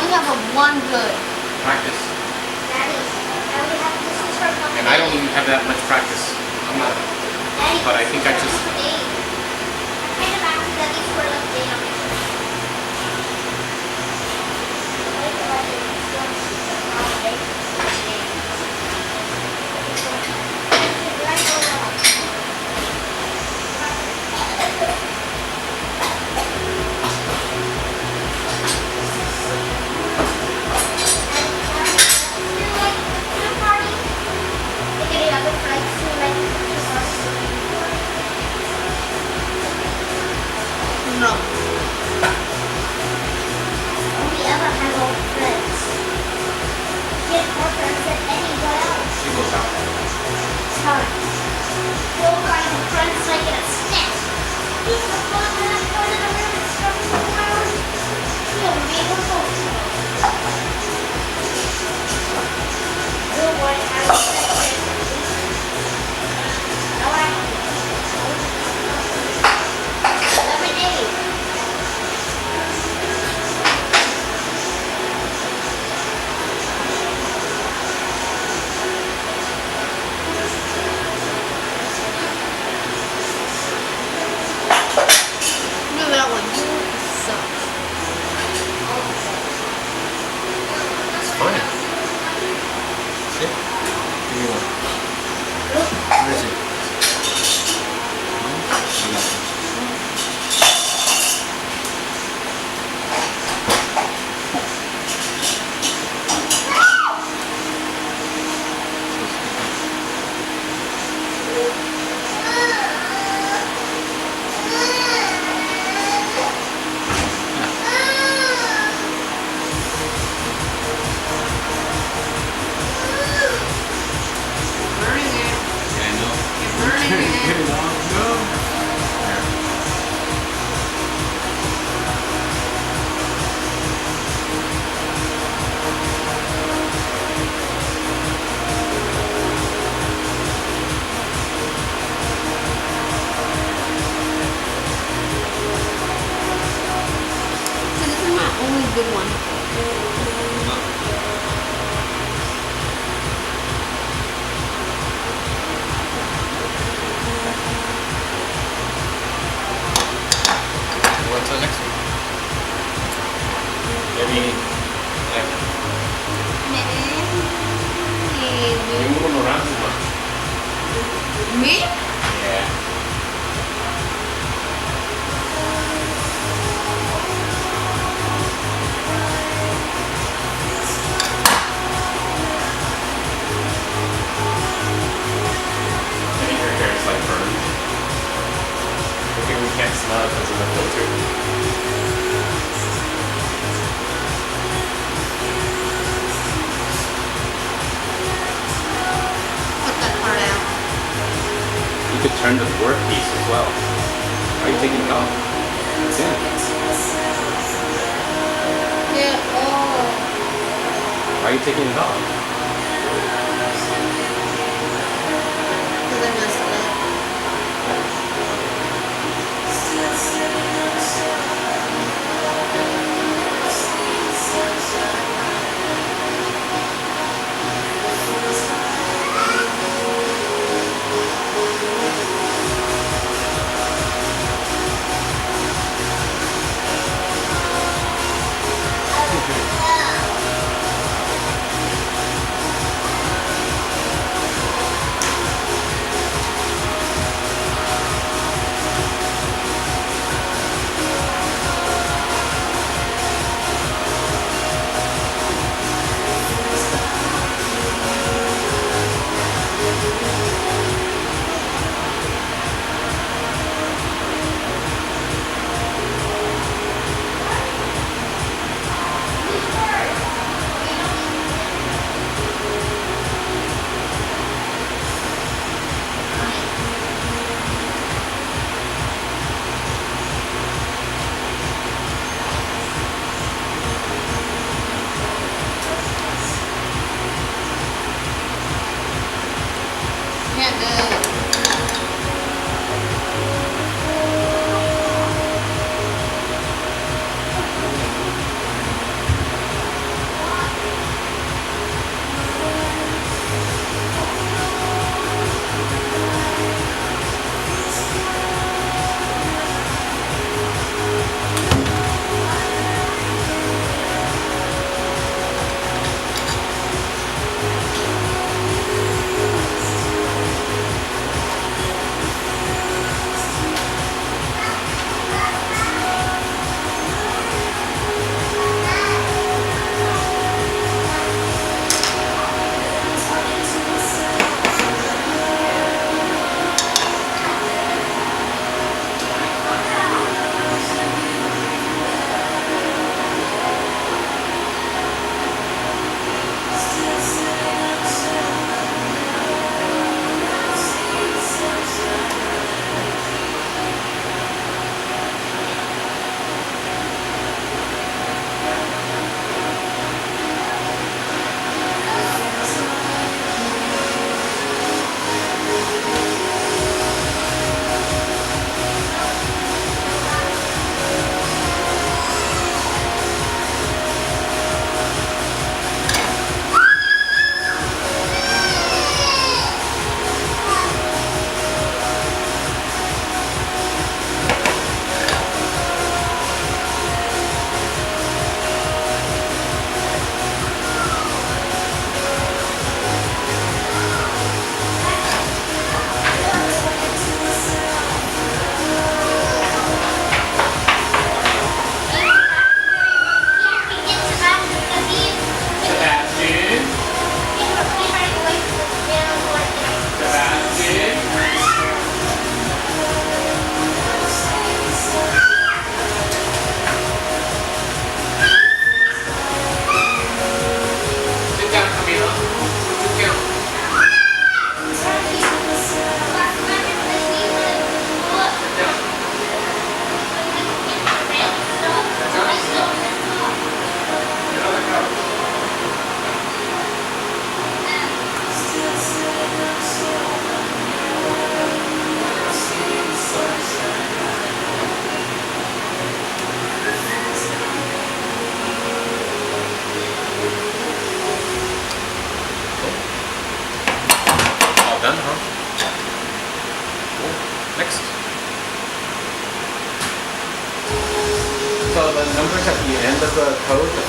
only have one good. Practice. Daddy, I only have this is for a couple And I don't even have that much practice. I'm not. Daddy, But I think I just. I kind of asked that these were like day on No. we ever had old friends. We had more friends than anyone else. She goes out. Time. You'll find friends like in a snack. He's the fun that I'm going to the room and stuff around. He'll be able to go. We'll work out lemonade. No, that one. You suck. It's fine. See? Give me one. Where is it? Burning it. Yeah, I know. You're burning it. No. So this is my only good one. What's the next one? Maybe. Yeah. You're moving around too much. Me? Yeah. Maybe your hair is like burned. Okay, we can't smell it because of the filter. Put that part out. You could turn the workpiece as well. Why are you taking it off? It's in. Yeah. Oh. Why are you taking it off? Because I messed it up.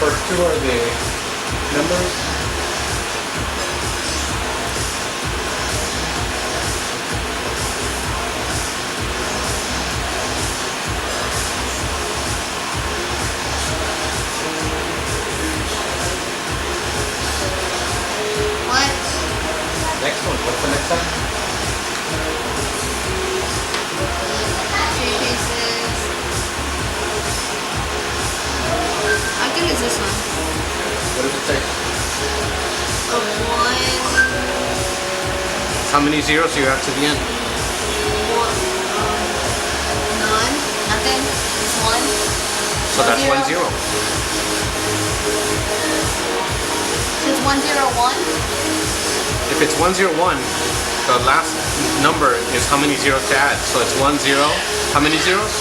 first two are the numbers. What? Next one. What's the next one? Three pieces. I think it's this one. What does it say? A one. How many zeros do you have to the end? One. None. Nothing. It's one. So that's 1 0. So it's 1 0 1. If it's 1 0 1, the last number is how many zeros to add. So it's 1 0. How many zeros?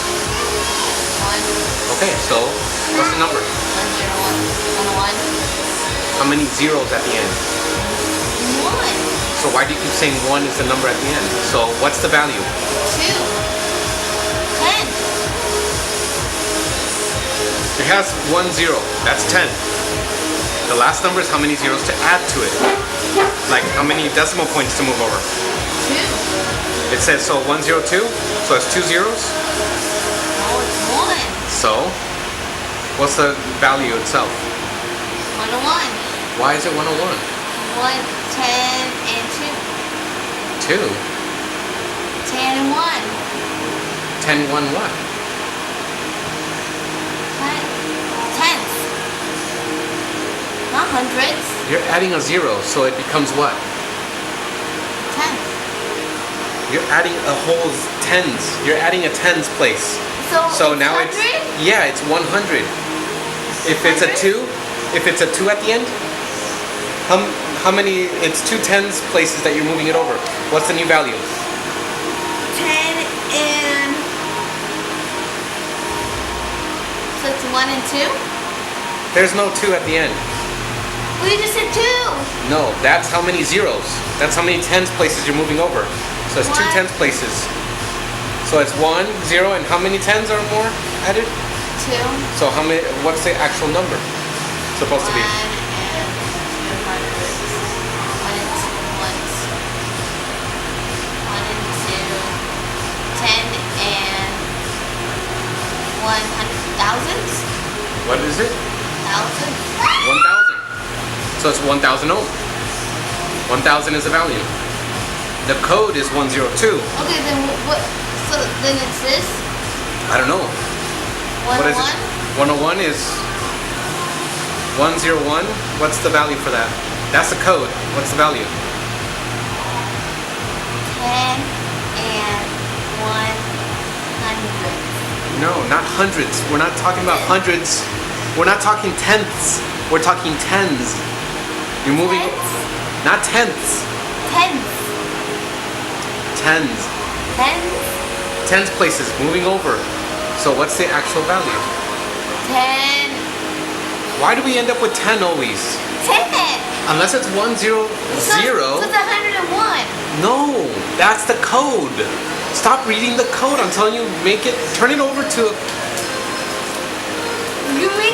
One. Okay, so what's the number? 1 0 1. 1 1. How many zeros at the end? 1. So why do you keep saying 1 is the number at the end? So what's the value? 2. 10. It has 1 0. That's 10. The last number is how many zeros to add to it. Like how many decimal points to move over. 2. It says so 1 0 2. So it's 2 zeros. No, it's 1. So what's the value itself? 1 1. Why is it 101? 1, 10, and 2. 2. 10 and 1. 10 1 what? 10. Tenths. Not hundreds. You're adding a 0, so it becomes what? 10. You're adding a whole tens. You're adding a tens place. So it's now 100? it's 100. If it's a 2, if it's a 2 at the end, how many? It's 2 tens places that you're moving it over. What's the new value? 10 and... So it's 1 and 2? There's no 2 at the end. Well, you just said 2. No, that's how many zeros. That's how many tens places you're moving over. So it's 2 What? tens places. So it's 1 0, and how many tens are more added? 2. So how many? What's the actual number supposed to be? 1 and 2 hundreds. 1 and 2 ones. 1 and 2. 10 and 100 thousands? What is it? Thousands? 1,000. So it's 1,000 ohm. 1,000 is the value. The code is 102. Okay, then what? So then it's this? I don't know. 101? What is it? 101 is 101. What's the value for that? That's the code. What's the value? 10 and 100. No, not hundreds. We're not talking about hundreds. We're not talking tenths. We're talking tens. You're moving. Tenths? Not tenths. Tens. Tens. Tens. Tens places. Moving over. So what's the actual value? 10. Why do we end up with 10 always? 10. Unless it's 1 0 So 0. it's 101. No, that's the code. Stop reading the code. I'm telling you, turn it over to.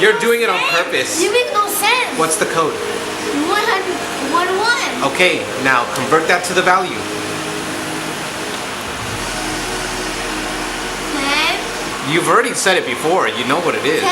You're doing it on purpose. You make no sense. What's the code? 101. Okay, now convert that to the value. 10. You've already said it before. You know what it is. 10